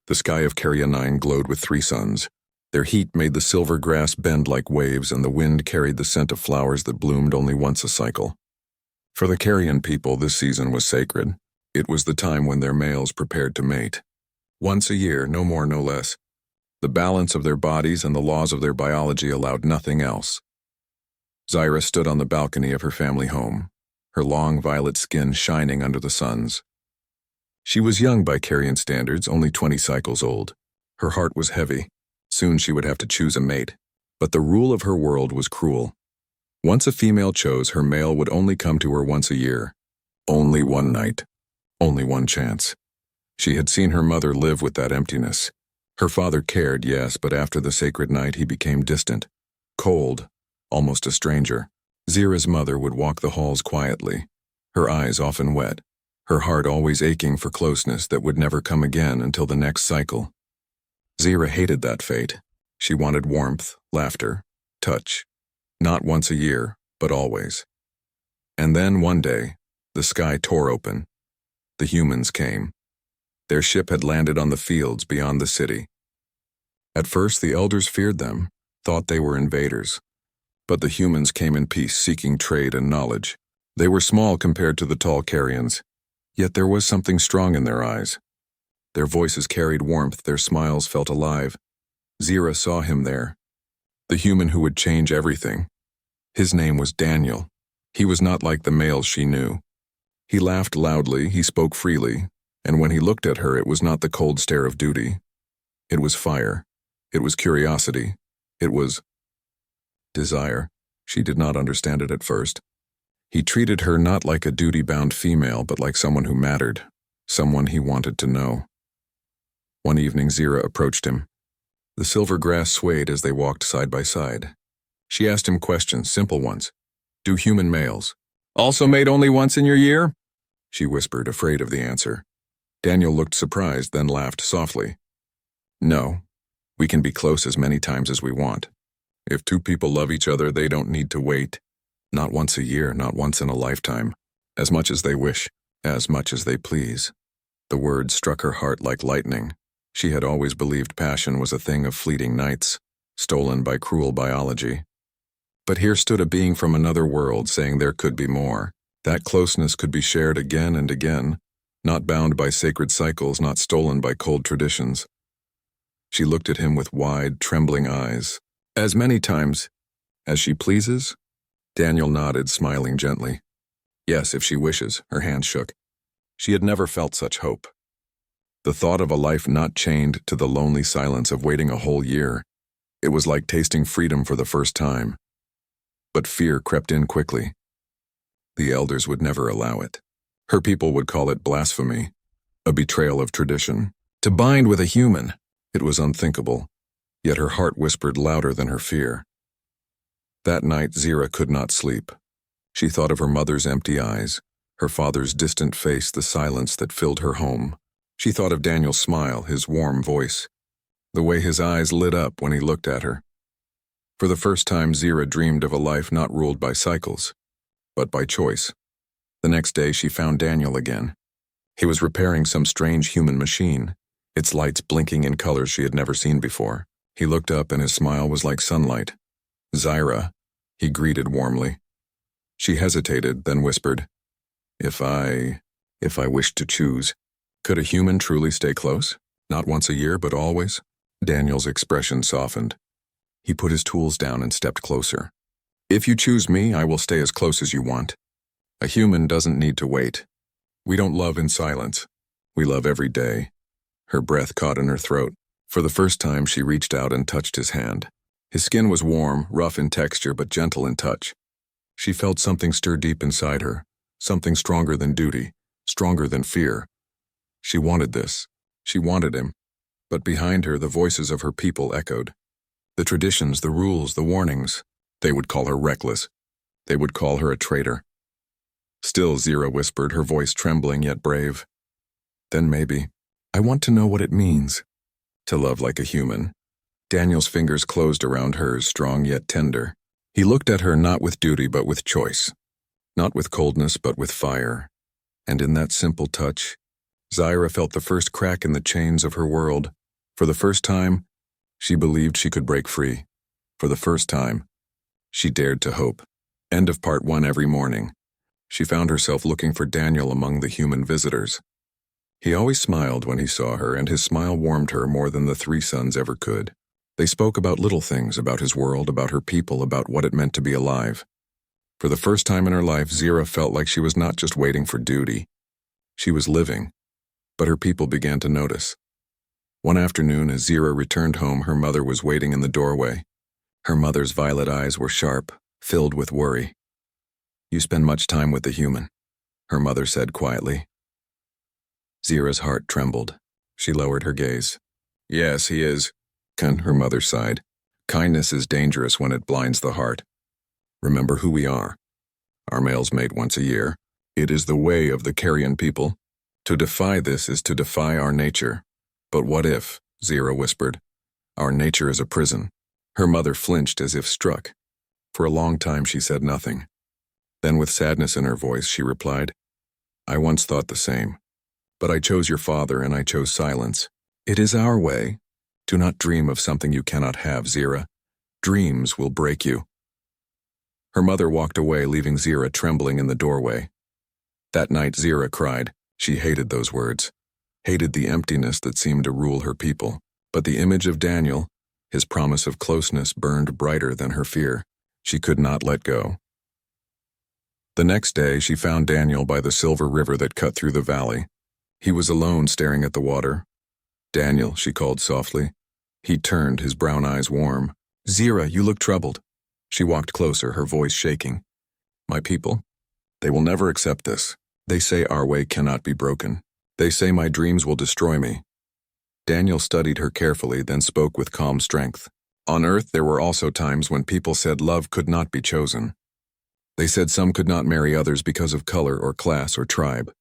The sky of Carrion 9 glowed with 3 suns. Their heat made the silver grass bend like waves, and the wind carried the scent of flowers that bloomed only once a cycle. For the Carrion people, this season was sacred. It was the time when their males prepared to mate. Once a year, no more, no less. The balance of their bodies and the laws of their biology allowed nothing else. Zyra stood on the balcony of her family home, her long violet skin shining under the suns. She was young by Carrion standards, only 20 cycles old. Her heart was heavy. Soon she would have to choose a mate. But the rule of her world was cruel. Once a female chose, her male would only come to her once a year. Only one night. Only one chance. She had seen her mother live with that emptiness. Her father cared, yes, but after the sacred night he became distant, cold, almost a stranger. Zyra's mother would walk the halls quietly, her eyes often wet, her heart always aching for closeness that would never come again until the next cycle. Zyra hated that fate. She wanted warmth, laughter, touch. Not once a year, but always. And then one day, the sky tore open. The humans came. Their ship had landed on the fields beyond the city. At first, the elders feared them, thought they were invaders. But the humans came in peace, seeking trade and knowledge. They were small compared to the tall Carrions, yet there was something strong in their eyes. Their voices carried warmth, their smiles felt alive. Zyra saw him there, the human who would change everything. His name was Daniel. He was not like the males she knew. He laughed loudly, he spoke freely, and when he looked at her, it was not the cold stare of duty. It was fire. It was curiosity. It was desire. She did not understand it at first. He treated her not like a duty-bound female, but like someone who mattered, someone he wanted to know. One evening, Zyra approached him. The silver grass swayed as they walked side by side. She asked him questions, simple ones. Do human males also mate only once in your year? She whispered, afraid of the answer. Daniel looked surprised, then laughed softly. No, we can be close as many times as we want. If two people love each other, they don't need to wait. Not once a year, not once in a lifetime. As much as they wish, as much as they please. The words struck her heart like lightning. She had always believed passion was a thing of fleeting nights, stolen by cruel biology. But here stood a being from another world saying there could be more. That closeness could be shared again and again, not bound by sacred cycles, not stolen by cold traditions. She looked at him with wide, trembling eyes. As many times as she pleases? Daniel nodded, smiling gently. Yes, if she wishes. Her hand shook. She had never felt such hope. The thought of a life not chained to the lonely silence of waiting a whole year. It was like tasting freedom for the first time. But fear crept in quickly. The elders would never allow it. Her people would call it blasphemy, a betrayal of tradition. To bind with a human, it was unthinkable, yet her heart whispered louder than her fear. That night, Zyra could not sleep. She thought of her mother's empty eyes, her father's distant face, the silence that filled her home. She thought of Daniel's smile, his warm voice, the way his eyes lit up when he looked at her. For the first time, Zyra dreamed of a life not ruled by cycles, but by choice. The next day, she found Daniel again. He was repairing some strange human machine, its lights blinking in colors she had never seen before. He looked up and his smile was like sunlight. Zyra, he greeted warmly. She hesitated, then whispered, If I wished to choose, could a human truly stay close? Not once a year, but always? Daniel's expression softened. He put his tools down and stepped closer. If you choose me, I will stay as close as you want. A human doesn't need to wait. We don't love in silence. We love every day. Her breath caught in her throat. For the first time, she reached out and touched his hand. His skin was warm, rough in texture, but gentle in touch. She felt something stir deep inside her, something stronger than duty, stronger than fear. She wanted this. She wanted him. But behind her, the voices of her people echoed. The traditions, the rules, the warnings. They would call her reckless. They would call her a traitor. Still, Zyra whispered, her voice trembling yet brave. Then maybe. I want to know what it means. To love like a human. Daniel's fingers closed around hers, strong yet tender. He looked at her not with duty but with choice. Not with coldness but with fire. And in that simple touch, Zyra felt the first crack in the chains of her world. For the first time, she believed she could break free. For the first time, she dared to hope. End of part 1. Every morning, she found herself looking for Daniel among the human visitors. He always smiled when he saw her, and his smile warmed her more than the three sons ever could. They spoke about little things, about his world, about her people, about what it meant to be alive. For the first time in her life, Zyra felt like she was not just waiting for duty. She was living. But her people began to notice. One afternoon, as Zyra returned home, her mother was waiting in the doorway. Her mother's violet eyes were sharp, filled with worry. "You spend much time with the human," her mother said quietly. Zyra's heart trembled. She lowered her gaze. "Yes, he is," her mother sighed. "Kindness is dangerous when it blinds the heart. Remember who we are. Our males mate once a year. It is the way of the carrion people. To defy this is to defy our nature." "But what if," Zyra whispered, "our nature is a prison?" Her mother flinched as if struck. For a long time she said nothing. Then with sadness in her voice she replied, "I once thought the same. But I chose your father and I chose silence. It is our way. Do not dream of something you cannot have, Zyra. Dreams will break you." Her mother walked away, leaving Zyra trembling in the doorway. That night Zyra cried. She hated those words, hated the emptiness that seemed to rule her people. But the image of Daniel, his promise of closeness, burned brighter than her fear. She could not let go. The next day she found Daniel by the silver river that cut through the valley. He was alone, staring at the water. "Daniel," she called softly. He turned, his brown eyes warm. "Zyra, you look troubled." She walked closer, her voice shaking. "My people, they will never accept this. They say our way cannot be broken. They say my dreams will destroy me." Daniel studied her carefully, then spoke with calm strength. "On earth there were also times when people said love could not be chosen. They said some could not marry others because of color or class or tribe.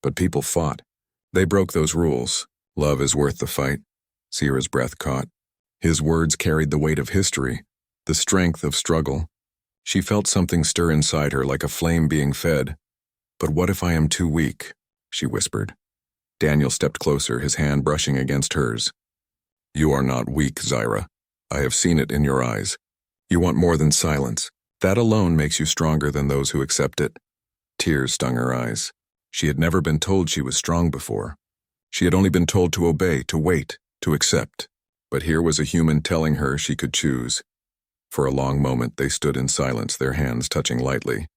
But people fought. They broke those rules. Love is worth the fight." Zyra's breath caught. His words carried the weight of history, the strength of struggle. She felt something stir inside her, like a flame being fed. "But what if I am too weak?" she whispered. Daniel stepped closer, his hand brushing against hers. "You are not weak, Zyra. I have seen it in your eyes. You want more than silence. That alone makes you stronger than those who accept it." Tears stung her eyes. She had never been told she was strong before. She had only been told to obey, to wait, to accept. But here was a human telling her she could choose. For a long moment they stood in silence, their hands touching lightly.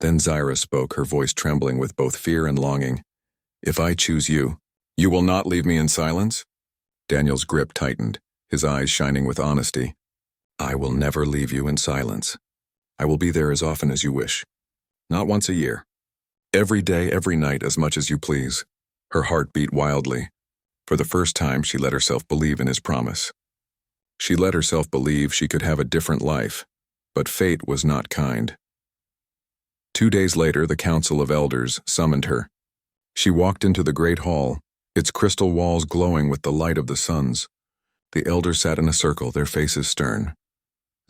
Then Zyra spoke, her voice trembling with both fear and longing. "If I choose you, you will not leave me in silence?" Daniel's grip tightened, his eyes shining with honesty. "I will never leave you in silence. I will be there as often as you wish. Not once a year. Every day, every night, as much as you please." Her heart beat wildly. For the first time, she let herself believe in his promise. She let herself believe she could have a different life, but fate was not kind. 2 days later, the Council of Elders summoned her. She walked into the great hall, its crystal walls glowing with the light of the suns. The elders sat in a circle, their faces stern.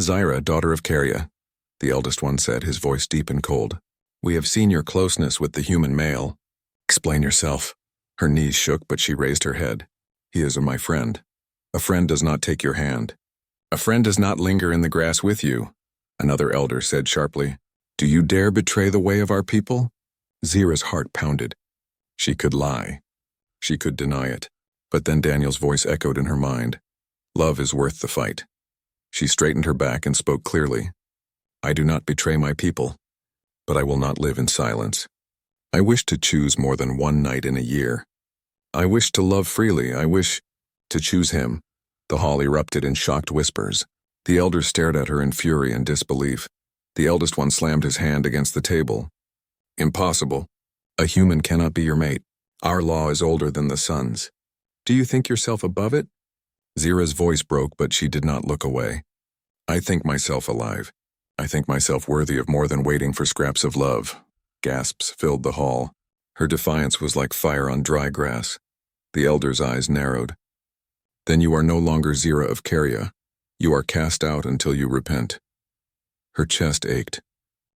"Zyra, daughter of Caria," the eldest one said, his voice deep and cold. "We have seen your closeness with the human male. Explain yourself." Her knees shook, but she raised her head. "He is my friend. A friend does not take your hand. A friend does not linger in the grass with you," another elder said sharply. "Do you dare betray the way of our people?" Zyra's heart pounded. She could lie. She could deny it. But then Daniel's voice echoed in her mind. "Love is worth the fight." She straightened her back and spoke clearly. "I do not betray my people, but I will not live in silence. I wish to choose more than one night in a year. I wish to love freely. I wish to choose him." The hall erupted in shocked whispers. The elders stared at her in fury and disbelief. The eldest one slammed his hand against the table. "Impossible. A human cannot be your mate. Our law is older than the sun's. Do you think yourself above it?" Zyra's voice broke, but she did not look away. "I think myself alive. I think myself worthy of more than waiting for scraps of love." Gasps filled the hall. Her defiance was like fire on dry grass. The elder's eyes narrowed. "Then you are no longer Zyra of Caria. You are cast out until you repent." Her chest ached.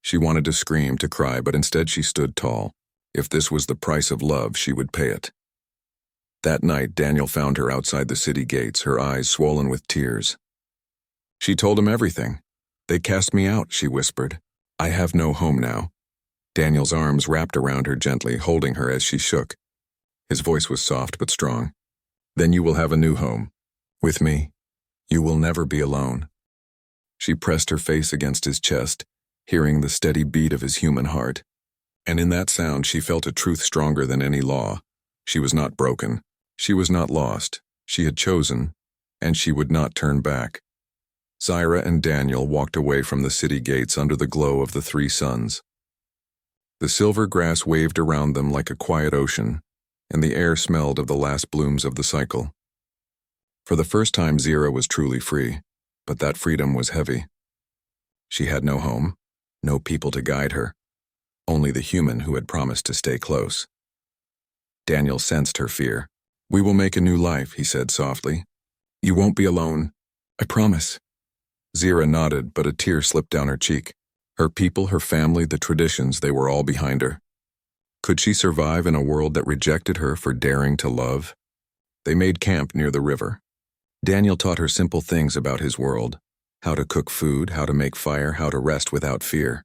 She wanted to scream, to cry, but instead she stood tall. If this was the price of love, she would pay it. That night, Daniel found her outside the city gates, her eyes swollen with tears. She told him everything. "They cast me out," she whispered. "I have no home now." Daniel's arms wrapped around her gently, holding her as she shook. His voice was soft but strong. "Then you will have a new home. With me. You will never be alone." She pressed her face against his chest, hearing the steady beat of his human heart. And in that sound she felt a truth stronger than any law. She was not broken. She was not lost. She had chosen, and she would not turn back. Zyra and Daniel walked away from the city gates under the glow of the three suns. The silver grass waved around them like a quiet ocean, and the air smelled of the last blooms of the cycle. For the first time, Zyra was truly free, but that freedom was heavy. She had no home, no people to guide her, only the human who had promised to stay close. Daniel sensed her fear. "We will make a new life," he said softly. "You won't be alone. I promise." Zyra nodded, but a tear slipped down her cheek. Her people, her family, the traditions, they were all behind her. Could she survive in a world that rejected her for daring to love? They made camp near the river. Daniel taught her simple things about his world: how to cook food, how to make fire, how to rest without fear.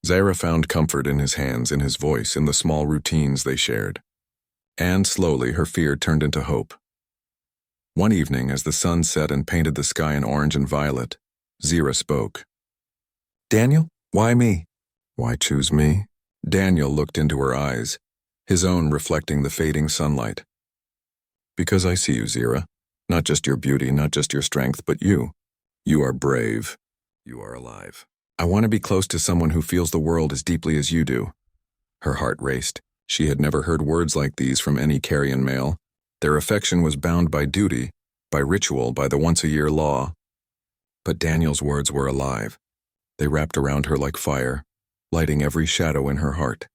Zyra found comfort in his hands, in his voice, in the small routines they shared. And slowly her fear turned into hope. One evening, as the sun set and painted the sky in orange and violet, Zyra spoke. "Daniel, why me?" "Why choose me?" Daniel looked into her eyes, his own reflecting the fading sunlight. "Because I see you, Zyra. Not just your beauty, not just your strength, but you. You are brave. You are alive. I want to be close to someone who feels the world as deeply as you do." Her heart raced. She had never heard words like these from any Carrion male. Their affection was bound by duty, by ritual, by the once-a-year law. But Daniel's words were alive. They wrapped around her like fire, lighting every shadow in her heart.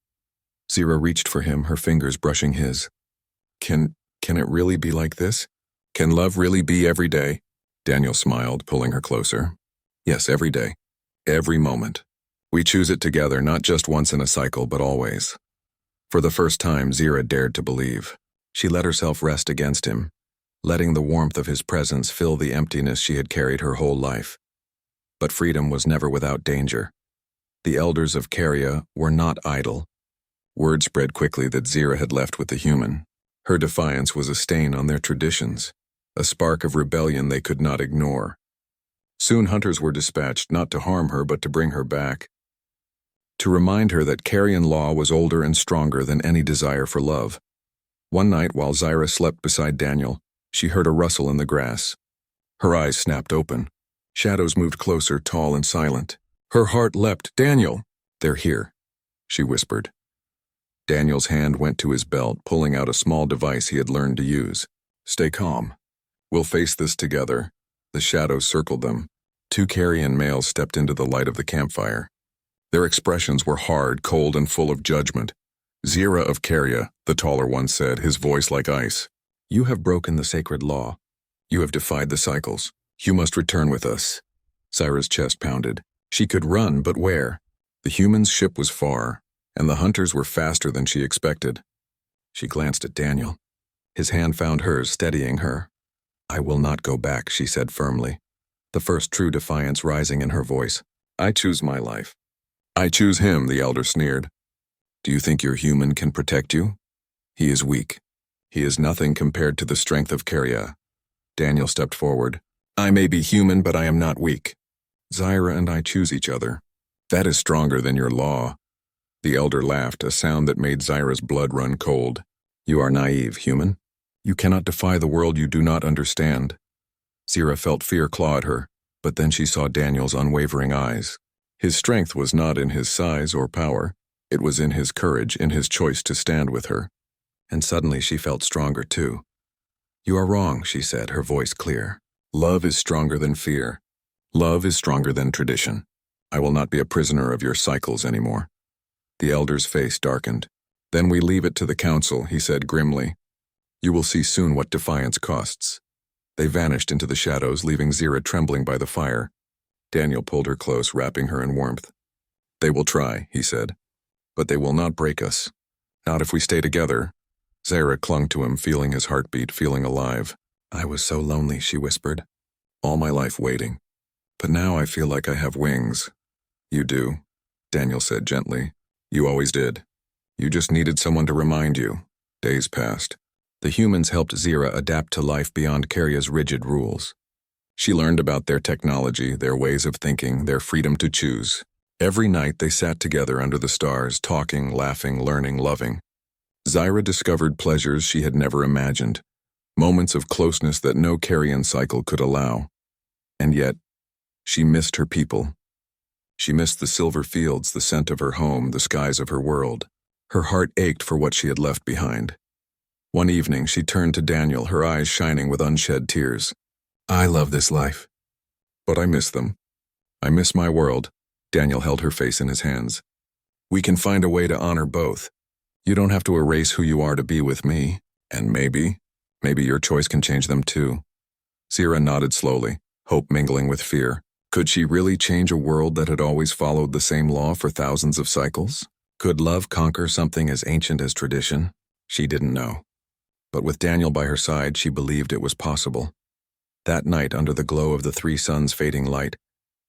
Zyra reached for him, her fingers brushing his. Can it really be like this? Can love really be every day?" Daniel smiled, pulling her closer. "Yes, every day. Every moment. We choose it together, not just once in a cycle, but always." For the first time, Zyra dared to believe. She let herself rest against him, letting the warmth of his presence fill the emptiness she had carried her whole life. But freedom was never without danger. The elders of Caria were not idle. Word spread quickly that Zyra had left with the human. Her defiance was a stain on their traditions, a spark of rebellion they could not ignore. Soon hunters were dispatched, not to harm her, but to bring her back. To remind her that Carrion law was older and stronger than any desire for love. One night, while Zyra slept beside Daniel, she heard a rustle in the grass. Her eyes snapped open. Shadows moved closer, tall and silent. Her heart leapt. "Daniel!" "They're here," she whispered. Daniel's hand went to his belt, pulling out a small device he had learned to use. "Stay calm. We'll face this together." The shadows circled them. Two Carrion males stepped into the light of the campfire. Their expressions were hard, cold, and full of judgment. "Zyra of Caria," the taller one said, his voice like ice. "You have broken the sacred law. You have defied the cycles. You must return with us." Zyra's chest pounded. She could run, but where? The human's ship was far, and the hunters were faster than she expected. She glanced at Daniel. His hand found hers, steadying her. "I will not go back," she said firmly, the first true defiance rising in her voice. "I choose my life." "I choose him," the elder sneered. "Do you think your human can protect you? He is weak. He is nothing compared to the strength of Caria." Daniel stepped forward. "I may be human, but I am not weak. Zyra and I choose each other. That is stronger than your law." The elder laughed, a sound that made Zyra's blood run cold. "You are naive, human. You cannot defy the world you do not understand." Zyra felt fear claw at her, but then she saw Daniel's unwavering eyes. His strength was not in his size or power. It was in his courage, in his choice to stand with her. And suddenly she felt stronger too. "You are wrong," she said, her voice clear. "Love is stronger than fear. Love is stronger than tradition. I will not be a prisoner of your cycles anymore." The elder's face darkened. "Then we leave it to the council," he said grimly. "You will see soon what defiance costs." They vanished into the shadows, leaving Zyra trembling by the fire. Daniel pulled her close, wrapping her in warmth. "They will try," he said, "but they will not break us. Not if we stay together. Zara clung to him, feeling his heartbeat, feeling alive. I was so lonely, she whispered. All my life waiting. But now I feel like I have wings. You do, Daniel said gently. You always did. You just needed someone to remind you. Days passed. The humans helped Zira adapt to life beyond Karya's rigid rules. She learned about their technology, their ways of thinking, their freedom to choose. Every night they sat together under the stars, talking, laughing, learning, loving. Zira discovered pleasures she had never imagined, moments of closeness that no Karyan cycle could allow. And yet, she missed her people. She missed the silver fields, the scent of her home, the skies of her world. Her heart ached for what she had left behind. One evening, she turned to Daniel, her eyes shining with unshed tears. I love this life, but I miss them. I miss my world. Daniel held her face in his hands. We can find a way to honor both. You don't have to erase who you are to be with me, and maybe your choice can change them too. Zira nodded slowly, hope mingling with fear. Could she really change a world that had always followed the same law for thousands of cycles? Could love conquer something as ancient as tradition? She didn't know. But with Daniel by her side, she believed it was possible. That night, under the glow of the three suns' fading light,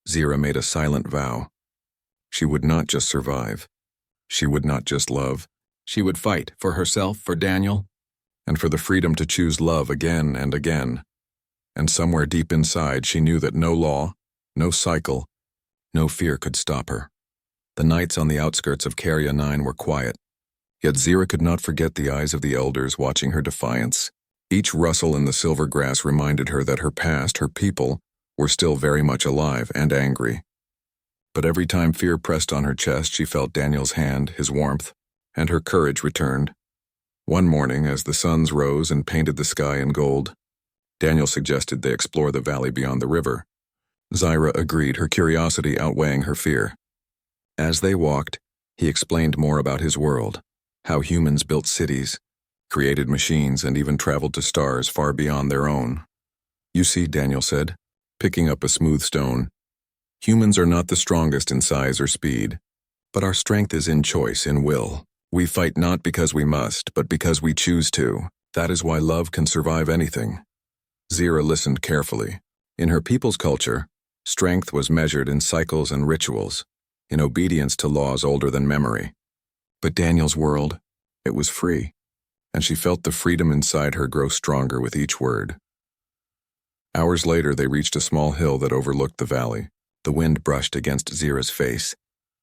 Zira made a silent vow. She would not just survive. She would not just love. She would fight for herself, for Daniel, and for the freedom to choose love again and again. And somewhere deep inside, she knew that no law, no cycle, no fear could stop her. The nights on the outskirts of Karya 9 were quiet, yet Zira could not forget the eyes of the elders watching her defiance. Each rustle in the silver grass reminded her that her past, her people, were still very much alive and angry. But every time fear pressed on her chest, she felt Daniel's hand, his warmth, and her courage returned. One morning, as the suns rose and painted the sky in gold, Daniel suggested they explore the valley beyond the river. Zira agreed, her curiosity outweighing her fear. As they walked, he explained more about his world, how humans built cities, created machines, and even traveled to stars far beyond their own. You see, Daniel said, picking up a smooth stone, humans are not the strongest in size or speed, but our strength is in choice, in will. We fight not because we must, but because we choose to. That is why love can survive anything. Zira listened carefully. In her people's culture, strength was measured in cycles and rituals, in obedience to laws older than memory. But Daniel's world, it was free, and she felt the freedom inside her grow stronger with each word. Hours later, they reached a small hill that overlooked the valley. The wind brushed against Zira's face,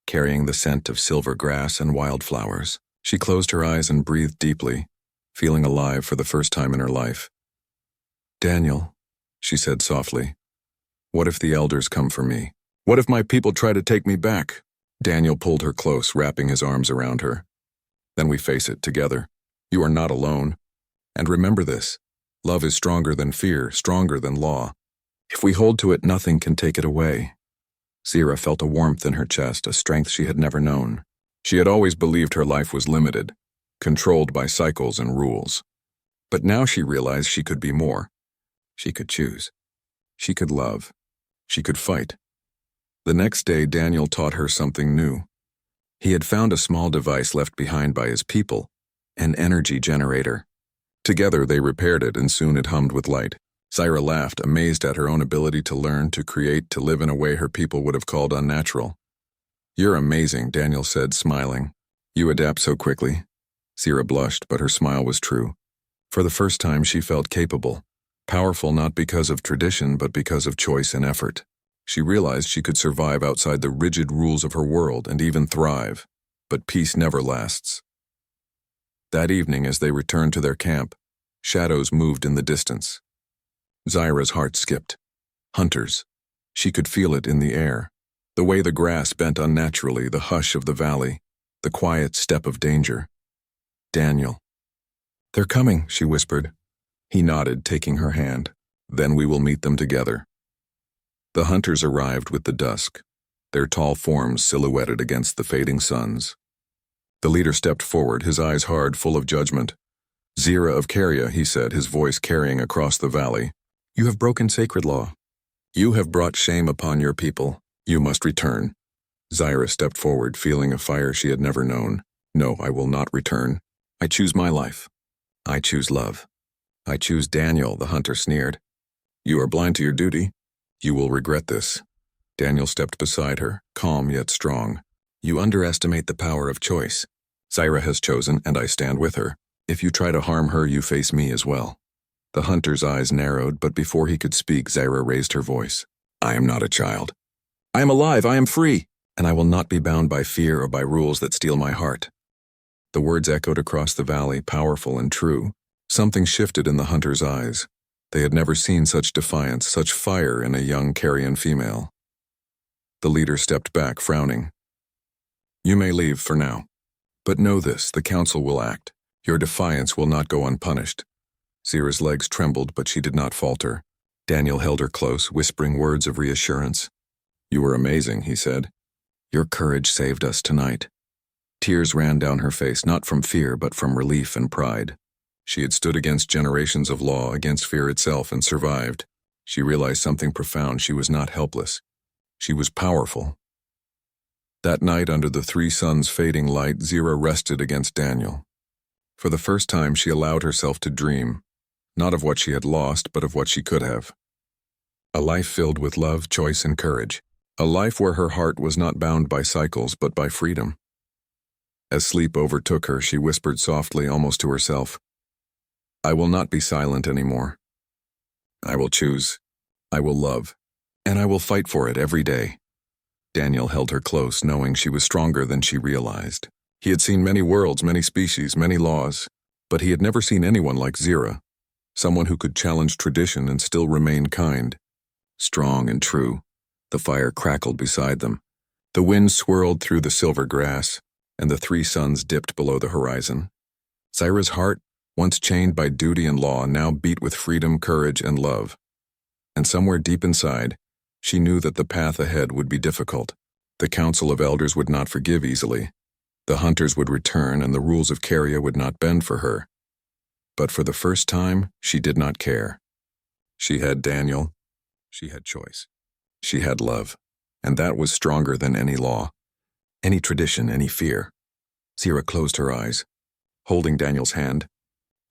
carrying the scent of silver grass and wildflowers. She closed her eyes and breathed deeply, feeling alive for the first time in her life. Daniel, she said softly, what if the elders come for me? What if my people try to take me back? Daniel pulled her close, wrapping his arms around her. Then we face it together. You are not alone. And remember this, love is stronger than fear, stronger than law. If we hold to it, nothing can take it away. Zira felt a warmth in her chest, a strength she had never known. She had always believed her life was limited, controlled by cycles and rules. But now she realized she could be more. She could choose. She could love. She could fight. The next day, Daniel taught her something new. He had found a small device left behind by his people, an energy generator. Together they repaired it, and soon it hummed with light. Zira laughed, amazed at her own ability to learn, to create, to live in a way her people would have called unnatural. You're amazing, Daniel said, smiling. You adapt so quickly. Zira blushed, but her smile was true. For the first time, she felt capable, powerful not because of tradition, but because of choice and effort. She realized she could survive outside the rigid rules of her world and even thrive, but peace never lasts. That evening, as they returned to their camp, shadows moved in the distance. Zira's heart skipped. Hunters. She could feel it in the air. The way the grass bent unnaturally, the hush of the valley, the quiet step of danger. Daniel. They're coming, she whispered. He nodded, taking her hand. Then we will meet them together. The hunters arrived with the dusk, their tall forms silhouetted against the fading suns. The leader stepped forward, his eyes hard, full of judgment. Zira of Karya, he said, his voice carrying across the valley. You have broken sacred law. You have brought shame upon your people. You must return. Zira stepped forward, feeling a fire she had never known. No, I will not return. I choose my life. I choose love. I choose Daniel, the hunter sneered. You are blind to your duty. You will regret this. Daniel stepped beside her, calm yet strong. You underestimate the power of choice. Zyra has chosen, and I stand with her. If you try to harm her, you face me as well. The hunter's eyes narrowed, but before he could speak, Zyra raised her voice. I am not a child. I am alive, I am free, and I will not be bound by fear or by rules that steal my heart. The words echoed across the valley, powerful and true. Something shifted in the hunter's eyes. They had never seen such defiance, such fire in a young Carrion female. The leader stepped back, frowning. You may leave for now. But know this, the council will act. Your defiance will not go unpunished. Zyra's legs trembled, but she did not falter. Daniel held her close, whispering words of reassurance. You were amazing, he said. Your courage saved us tonight. Tears ran down her face, not from fear, but from relief and pride. She had stood against generations of law, against fear itself, and survived. She realized something profound. She was not helpless. She was powerful. That night, under the three suns' fading light, Zyra rested against Daniel. For the first time, she allowed herself to dream, not of what she had lost, but of what she could have. A life filled with love, choice, and courage. A life where her heart was not bound by cycles, but by freedom. As sleep overtook her, she whispered softly, almost to herself, I will not be silent anymore. I will choose, I will love, and I will fight for it every day. Daniel held her close, knowing she was stronger than she realized. He had seen many worlds, many species, many laws, but he had never seen anyone like Zyra, someone who could challenge tradition and still remain kind. Strong and true, the fire crackled beside them. The wind swirled through the silver grass, and the three suns dipped below the horizon. Zyra's heart, once chained by duty and law, now beat with freedom, courage, and love. And somewhere deep inside, she knew that the path ahead would be difficult. The Council of Elders would not forgive easily. The hunters would return, and the rules of Caria would not bend for her. But for the first time, she did not care. She had Daniel. She had choice. She had love. And that was stronger than any law, any tradition, any fear. Zyra closed her eyes, holding Daniel's hand,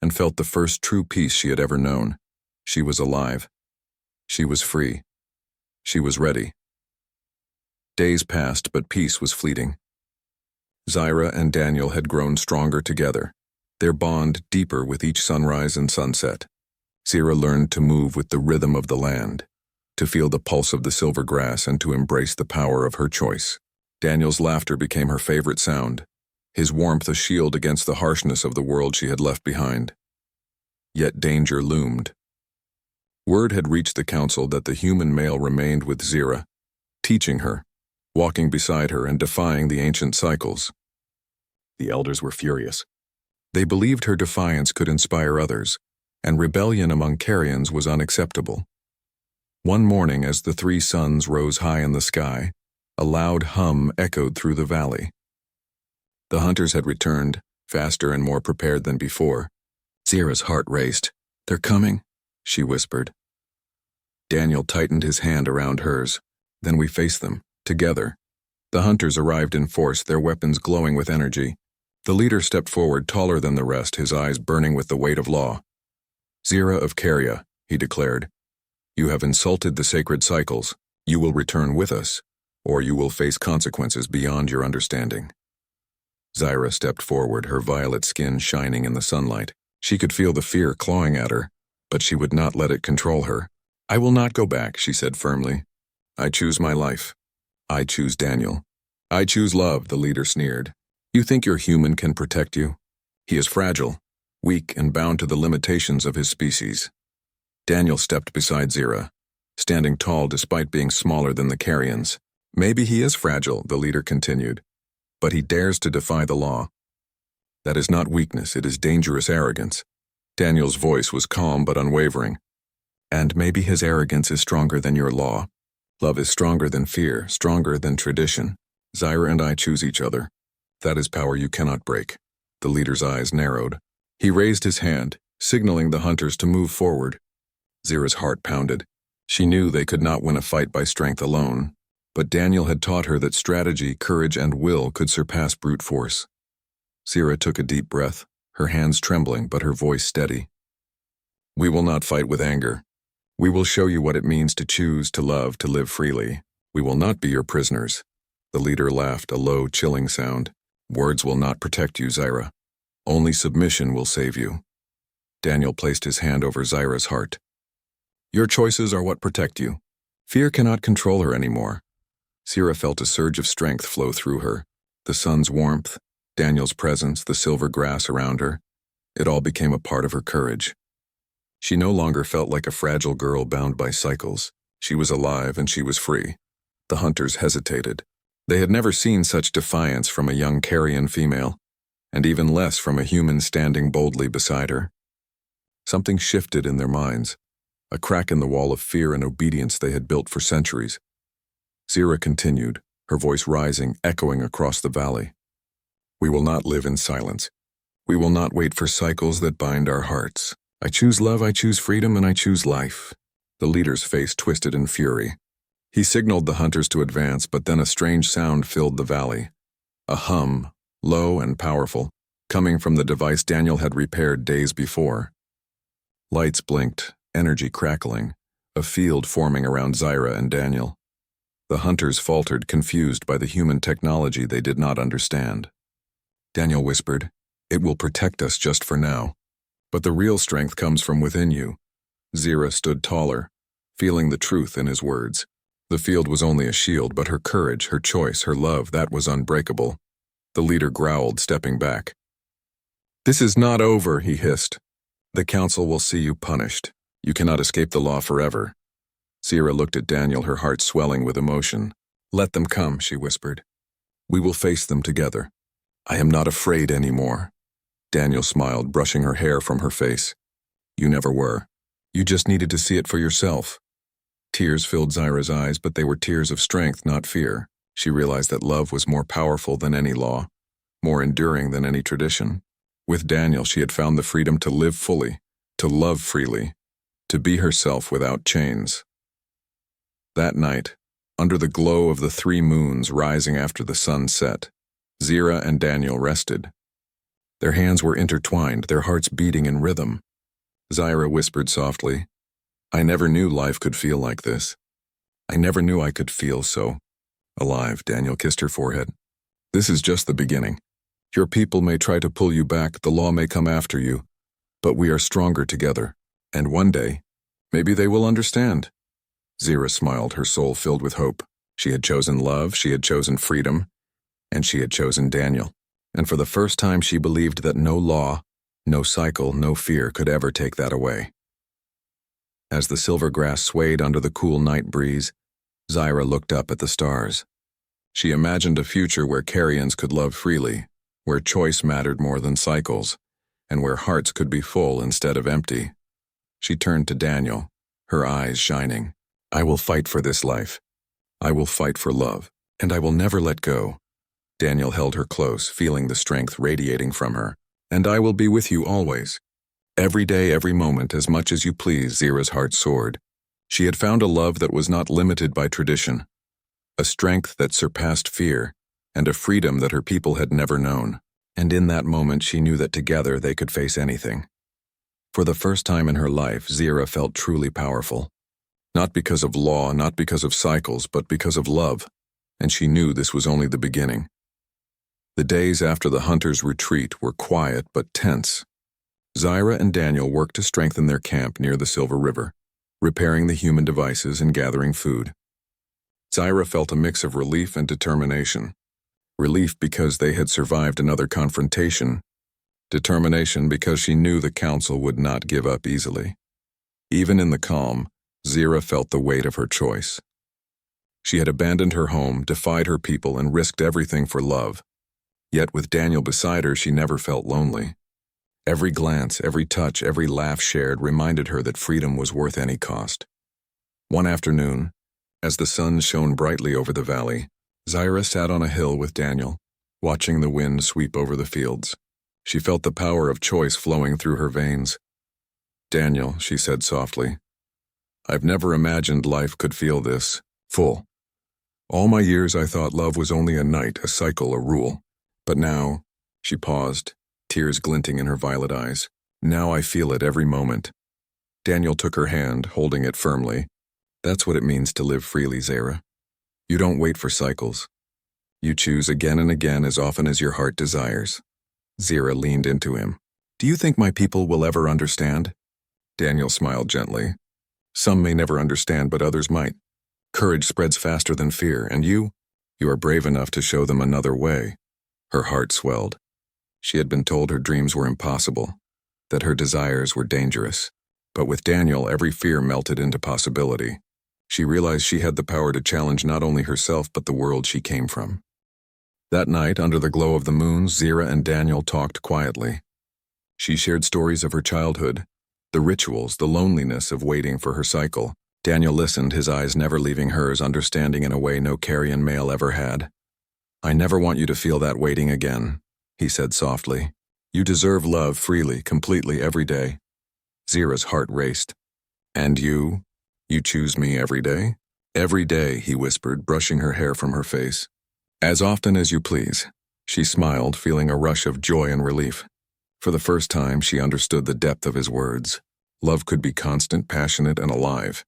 and felt the first true peace she had ever known. She was alive. She was free. She was ready. Days passed, but peace was fleeting. Zyra and Daniel had grown stronger together, their bond deeper with each sunrise and sunset. Zyra learned to move with the rhythm of the land, to feel the pulse of the silver grass, and to embrace the power of her choice. Daniel's laughter became her favorite sound, his warmth a shield against the harshness of the world she had left behind. Yet danger loomed. Word had reached the council that the human male remained with Zyra, teaching her, walking beside her, and defying the ancient cycles. The elders were furious. They believed her defiance could inspire others, and rebellion among Carians was unacceptable. One morning, as the three suns rose high in the sky, a loud hum echoed through the valley. The hunters had returned, faster and more prepared than before. Zyra's heart raced. They're coming, she whispered. Daniel tightened his hand around hers. Then we faced them, together. The hunters arrived in force, their weapons glowing with energy. The leader stepped forward, taller than the rest, his eyes burning with the weight of law. Zyra of Caria, he declared, you have insulted the sacred cycles. You will return with us, or you will face consequences beyond your understanding. Zyra stepped forward, her violet skin shining in the sunlight. She could feel the fear clawing at her, but she would not let it control her. I will not go back, she said firmly. I choose my life. I choose Daniel. I choose love, the leader sneered. You think your human can protect you? He is fragile, weak, and bound to the limitations of his species. Daniel stepped beside Zyra, standing tall despite being smaller than the Carians. Maybe he is fragile, the leader continued, but he dares to defy the law. That is not weakness, it is dangerous arrogance. Daniel's voice was calm but unwavering. And maybe his arrogance is stronger than your law. Love is stronger than fear, stronger than tradition. Zyra and I choose each other. That is power you cannot break. The leader's eyes narrowed. He raised his hand, signaling the hunters to move forward. Zyra's heart pounded. She knew they could not win a fight by strength alone, but Daniel had taught her that strategy, courage, and will could surpass brute force. Zira took a deep breath, her hands trembling but her voice steady. We will not fight with anger. We will show you what it means to choose, to love, to live freely. We will not be your prisoners. The leader laughed, a low, chilling sound. Words will not protect you, Zira. Only submission will save you. Daniel placed his hand over Zira's heart. Your choices are what protect you. Fear cannot control her anymore. Zira felt a surge of strength flow through her. The sun's warmth, Daniel's presence, the silver grass around her. It all became a part of her courage. She no longer felt like a fragile girl bound by cycles. She was alive and she was free. The hunters hesitated. They had never seen such defiance from a young carrion female, and even less from a human standing boldly beside her. Something shifted in their minds, a crack in the wall of fear and obedience they had built for centuries. Zira continued, her voice rising, echoing across the valley. We will not live in silence. We will not wait for cycles that bind our hearts. I choose love, I choose freedom, and I choose life. The leader's face twisted in fury. He signaled the hunters to advance, but then a strange sound filled the valley. A hum, low and powerful, coming from the device Daniel had repaired days before. Lights blinked, energy crackling, a field forming around Zira and Daniel. The hunters faltered, confused by the human technology they did not understand. Daniel whispered, It will protect us just for now. But the real strength comes from within you. Zira stood taller, feeling the truth in his words. The field was only a shield, but her courage, her choice, her love, that was unbreakable. The leader growled, stepping back. This is not over, he hissed. The council will see you punished. You cannot escape the law forever. Zira looked at Daniel, her heart swelling with emotion. Let them come, she whispered. We will face them together. I am not afraid anymore. Daniel smiled, brushing her hair from her face. You never were. You just needed to see it for yourself. Tears filled Zira's eyes, but they were tears of strength, not fear. She realized that love was more powerful than any law, more enduring than any tradition. With Daniel, she had found the freedom to live fully, to love freely, to be herself without chains. That night, under the glow of the 3 moons rising after the sun set, Zira and Daniel rested. Their hands were intertwined, their hearts beating in rhythm. Zira whispered softly, I never knew life could feel like this. I never knew I could feel so alive. Daniel kissed her forehead. This is just the beginning. Your people may try to pull you back, the law may come after you, but we are stronger together, and one day, maybe they will understand. Zira smiled, her soul filled with hope. She had chosen love, she had chosen freedom, and she had chosen Daniel. And for the first time she believed that no law, no cycle, no fear could ever take that away. As the silver grass swayed under the cool night breeze, Zira looked up at the stars. She imagined a future where carrions could love freely, where choice mattered more than cycles, and where hearts could be full instead of empty. She turned to Daniel, her eyes shining. I will fight for this life. I will fight for love, and I will never let go. Daniel held her close, feeling the strength radiating from her. And I will be with you always. Every day, every moment, as much as you please. Zira's heart soared. She had found a love that was not limited by tradition, a strength that surpassed fear, and a freedom that her people had never known. And in that moment she knew that together they could face anything. For the first time in her life, Zira felt truly powerful. Not because of law, not because of cycles, but because of love. And she knew this was only the beginning. The days after the hunters' retreat were quiet but tense. Zira and Daniel worked to strengthen their camp near the Silver River, repairing the human devices and gathering food. Zira felt a mix of relief and determination. Relief because they had survived another confrontation. Determination because she knew the council would not give up easily. Even in the calm, Zira felt the weight of her choice. She had abandoned her home, defied her people, and risked everything for love. Yet with Daniel beside her, she never felt lonely. Every glance, every touch, every laugh shared reminded her that freedom was worth any cost. One afternoon, as the sun shone brightly over the valley, Zira sat on a hill with Daniel, watching the wind sweep over the fields. She felt the power of choice flowing through her veins. Daniel, she said softly, I've never imagined life could feel this, full. All my years I thought love was only a night, a cycle, a rule. But now, She paused, tears glinting in her violet eyes. Now I feel it every moment. Daniel took her hand, holding it firmly. That's what it means to live freely, Zara. You don't wait for cycles. You choose again and again as often as your heart desires. Zara leaned into him. Do you think my people will ever understand? Daniel smiled gently. Some may never understand, but others might. Courage spreads faster than fear, and you are brave enough to show them another way. Her heart swelled. She had been told her dreams were impossible, that her desires were dangerous. But with Daniel, every fear melted into possibility. She realized she had the power to challenge not only herself but the world she came from. That night, under the glow of the moon, Zara and Daniel talked quietly. She shared stories of her childhood, the rituals, the loneliness of waiting for her cycle. Daniel listened, his eyes never leaving hers, understanding in a way no carrion male ever had. I never want you to feel that waiting again, he said softly. You deserve love freely, completely, every day. Zara's heart raced. And you? You choose me every day? Every day, he whispered, brushing her hair from her face. As often as you please. She smiled, feeling a rush of joy and relief. For the first time, she understood the depth of his words. Love could be constant, passionate, and alive.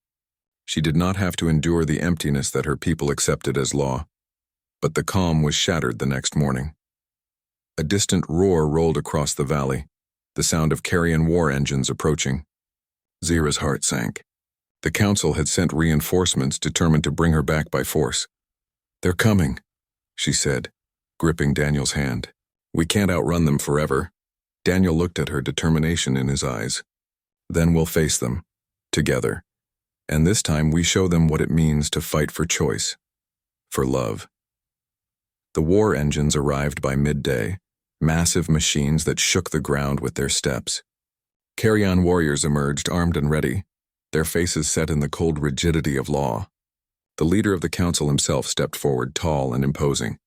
She did not have to endure the emptiness that her people accepted as law. But the calm was shattered the next morning. A distant roar rolled across the valley, the sound of carrion war engines approaching. Zara's heart sank. The council had sent reinforcements determined to bring her back by force. They're coming, she said, gripping Daniel's hand. We can't outrun them forever. Daniel looked at her, determination in his eyes. Then we'll face them, together. And this time we show them what it means to fight for choice, for love. The war engines arrived by midday, massive machines that shook the ground with their steps. Carrion warriors emerged, armed and ready, their faces set in the cold rigidity of law. The leader of the council himself stepped forward, tall and imposing.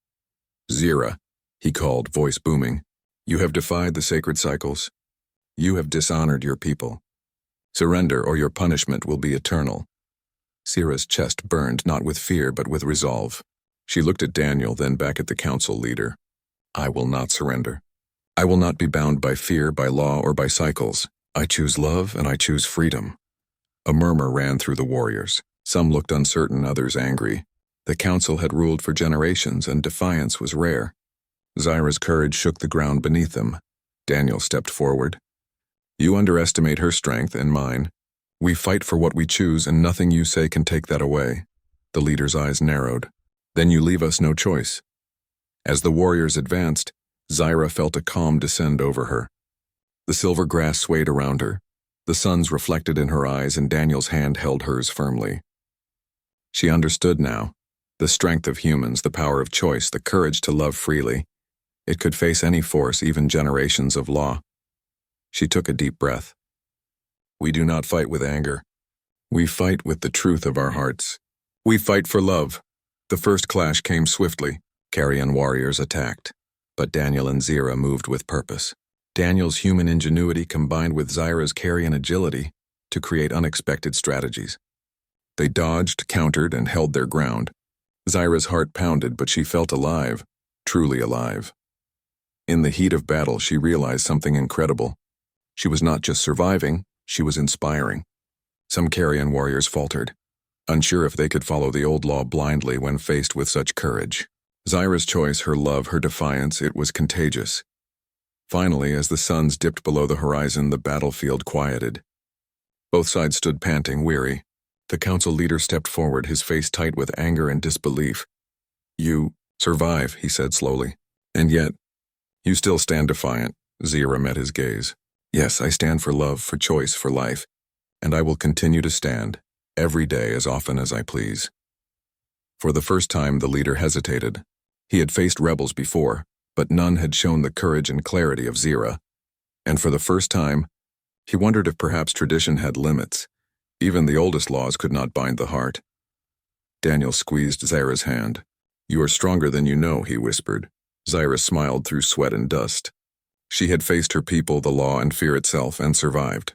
Zara, he called, voice booming. You have defied the sacred cycles. You have dishonored your people. Surrender or your punishment will be eternal. Zara's chest burned, not with fear but with resolve. She looked at Daniel, then back at the council leader. I will not surrender. I will not be bound by fear, by law, or by cycles. I choose love and I choose freedom. A murmur ran through the warriors. Some looked uncertain, others angry. The council had ruled for generations and defiance was rare. Zara's courage shook the ground beneath them. Daniel stepped forward. You underestimate her strength and mine. We fight for what we choose and nothing you say can take that away. The leader's eyes narrowed. Then you leave us no choice. As the warriors advanced, Zara felt a calm descend over her. The silver grass swayed around her. The suns reflected in her eyes and Daniel's hand held hers firmly. She understood now. The strength of humans, the power of choice, the courage to love freely. It could face any force, even generations of law. She took a deep breath. We do not fight with anger. We fight with the truth of our hearts. We fight for love. The first clash came swiftly. Carrion warriors attacked. But Daniel and Zara moved with purpose. Daniel's human ingenuity combined with Zara's carrion agility to create unexpected strategies. They dodged, countered, and held their ground. Zara's heart pounded, but she felt alive, truly alive. In the heat of battle, she realized something incredible. She was not just surviving, she was inspiring. Some carrion warriors faltered, unsure if they could follow the old law blindly when faced with such courage. Zara's choice, her love, her defiance, it was contagious. Finally, as the suns dipped below the horizon, the battlefield quieted. Both sides stood panting, weary. The council leader stepped forward, his face tight with anger and disbelief. You survive, he said slowly. And yet, you still stand defiant. Zara met his gaze. Yes, I stand for love, for choice, for life. And I will continue to stand, every day as often as I please. For the first time, the leader hesitated. He had faced rebels before, but none had shown the courage and clarity of Zara. And for the first time, he wondered if perhaps tradition had limits. Even the oldest laws could not bind the heart. Daniel squeezed Zara's hand. You are stronger than you know, he whispered. Zara smiled through sweat and dust. She had faced her people, the law, and fear itself, and survived.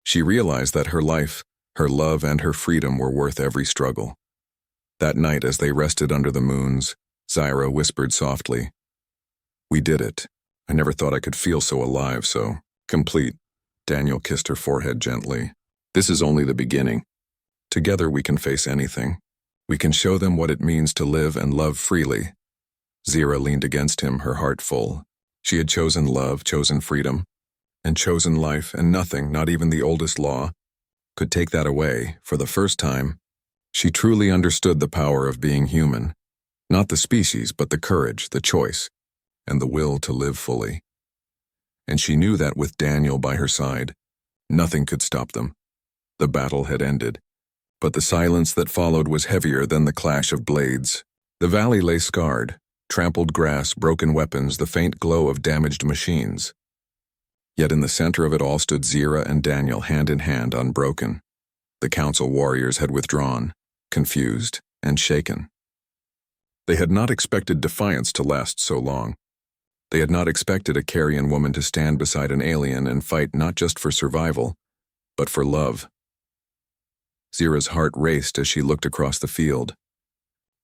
She realized that her life, her love, and her freedom were worth every struggle. That night, as they rested under the moons, Zara whispered softly, We did it. I never thought I could feel so alive, so complete. Daniel kissed her forehead gently. This is only the beginning. Together we can face anything. We can show them what it means to live and love freely. Zira leaned against him, her heart full. She had chosen love, chosen freedom, and chosen life, and nothing, not even the oldest law, could take that away. For the first time, she truly understood the power of being human. Not the species, but the courage, the choice, and the will to live fully. And she knew that with Daniel by her side, nothing could stop them. The battle had ended, but the silence that followed was heavier than the clash of blades. The valley lay scarred, trampled grass, broken weapons, the faint glow of damaged machines. Yet in the center of it all stood Zira and Daniel, hand in hand, unbroken. The council warriors had withdrawn, confused and shaken. They had not expected defiance to last so long. They had not expected a carrion woman to stand beside an alien and fight not just for survival, but for love. Zira's heart raced as she looked across the field.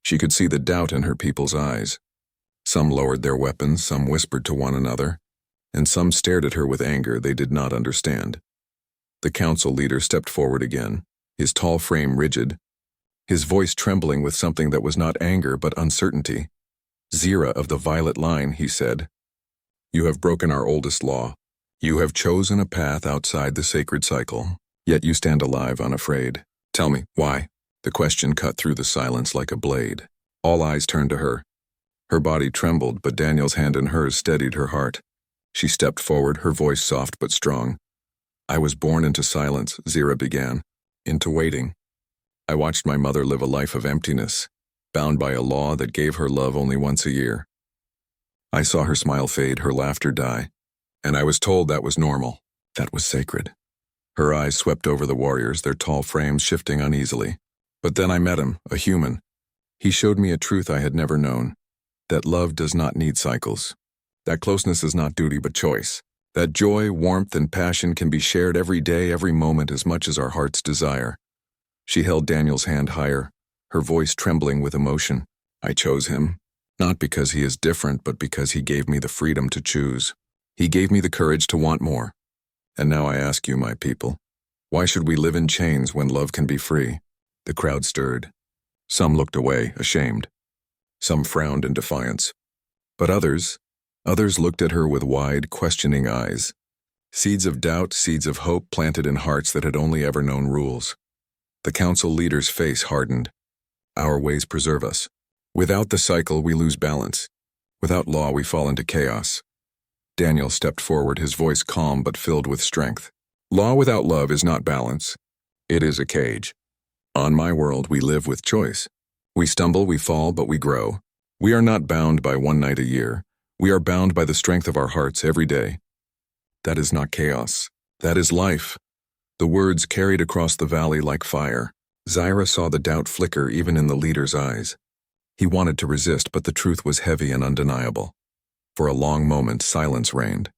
She could see the doubt in her people's eyes. Some lowered their weapons, some whispered to one another, and some stared at her with anger they did not understand. The council leader stepped forward again, his tall frame rigid, his voice trembling with something that was not anger but uncertainty. "Zira of the Violet Line," he said, "you have broken our oldest law. You have chosen a path outside the sacred cycle, yet you stand alive, unafraid. Tell me, why?" The question cut through the silence like a blade. All eyes turned to her. Her body trembled, but Daniel's hand in hers steadied her heart. She stepped forward, her voice soft but strong. "I was born into silence," Zira began, "into waiting. I watched my mother live a life of emptiness, bound by a law that gave her love only once a year. I saw her smile fade, her laughter die, and I was told that was normal, that was sacred." Her eyes swept over the warriors, their tall frames shifting uneasily. "But then I met him, a human. He showed me a truth I had never known, that love does not need cycles, that closeness is not duty but choice, that joy, warmth, and passion can be shared every day, every moment, as much as our hearts desire." She held Daniel's hand higher, her voice trembling with emotion. "I chose him, not because he is different, but because he gave me the freedom to choose. He gave me the courage to want more. And now I ask you, my people, why should we live in chains when love can be free?" The crowd stirred. Some looked away, ashamed. Some frowned in defiance. But others looked at her with wide, questioning eyes. Seeds of doubt, seeds of hope planted in hearts that had only ever known rules. The council leader's face hardened. "Our ways preserve us. Without the cycle, we lose balance. Without law, we fall into chaos." Daniel stepped forward, his voice calm but filled with strength. "Law without love is not balance. It is a cage. On my world, we live with choice. We stumble, we fall, but we grow. We are not bound by one night a year. We are bound by the strength of our hearts every day. That is not chaos. That is life." The words carried across the valley like fire. Zira saw the doubt flicker even in the leader's eyes. He wanted to resist, but the truth was heavy and undeniable. For a long moment, silence reigned.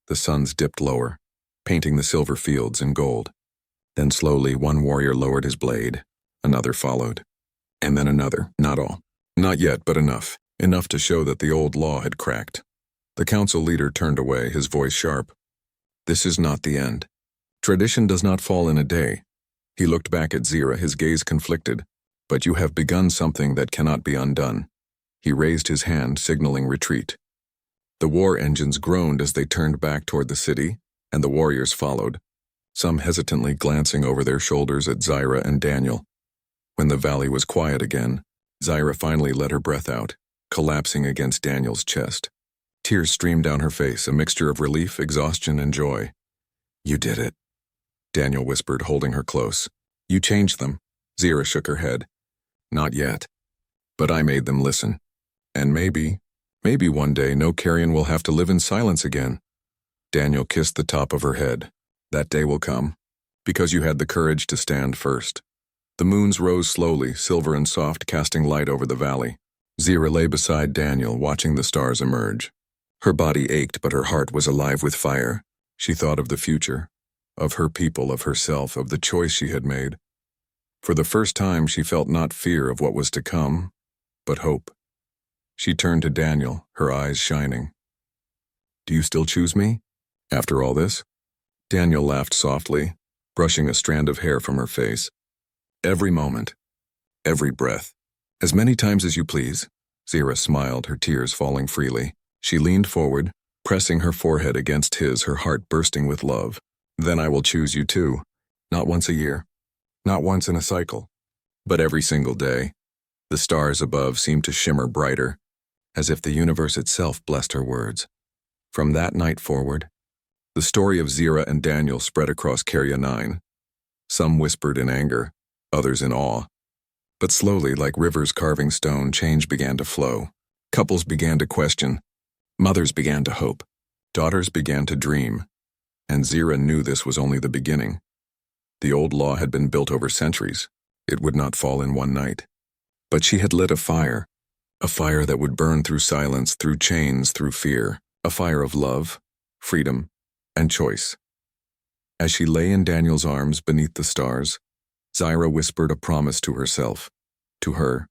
The suns dipped lower, painting the silver fields in gold. Then slowly, one warrior lowered his blade. Another followed. And then another. Not all. Not yet, but enough. Enough to show that the old law had cracked. The council leader turned away, his voice sharp. "This is not the end. Tradition does not fall in a day." He looked back at Zira, his gaze conflicted. "But you have begun something that cannot be undone." He raised his hand, signaling retreat. The war engines groaned as they turned back toward the city, and the warriors followed, some hesitantly glancing over their shoulders at Zira and Daniel. When the valley was quiet again, Zira finally let her breath out, collapsing against Daniel's chest. Tears streamed down her face, a mixture of relief, exhaustion, and joy. "You did it," Daniel whispered, holding her close. "You changed them." Zira shook her head. "Not yet. But I made them listen. And maybe one day no carrion will have to live in silence again." Daniel kissed the top of her head. "That day will come, because you had the courage to stand first." The moons rose slowly, silver and soft, casting light over the valley. Zira lay beside Daniel, watching the stars emerge. Her body ached, but her heart was alive with fire. She thought of the future, of her people, of herself, of the choice she had made. For the first time, she felt not fear of what was to come, but hope. She turned to Daniel, her eyes shining. Do you still choose me? After all this? Daniel laughed softly, brushing a strand of hair from her face. Every moment. Every breath. As many times as you please. Zira smiled, her tears falling freely. She leaned forward, pressing her forehead against his, her heart bursting with love. Then I will choose you too. Not once a year. Not once in a cycle. But every single day. The stars above seemed to shimmer brighter, as if the universe itself blessed her words. From that night forward, the story of Zira and Daniel spread across Carria 9. Some whispered in anger, others in awe. But slowly, like rivers carving stone, change began to flow. Couples began to question. Mothers began to hope. Daughters began to dream. And Zira knew this was only the beginning. The old law had been built over centuries. It would not fall in one night. But she had lit a fire that would burn through silence, through chains, through fear, a fire of love, freedom, and choice. As she lay in Daniel's arms beneath the stars, Zira whispered a promise to herself, to her,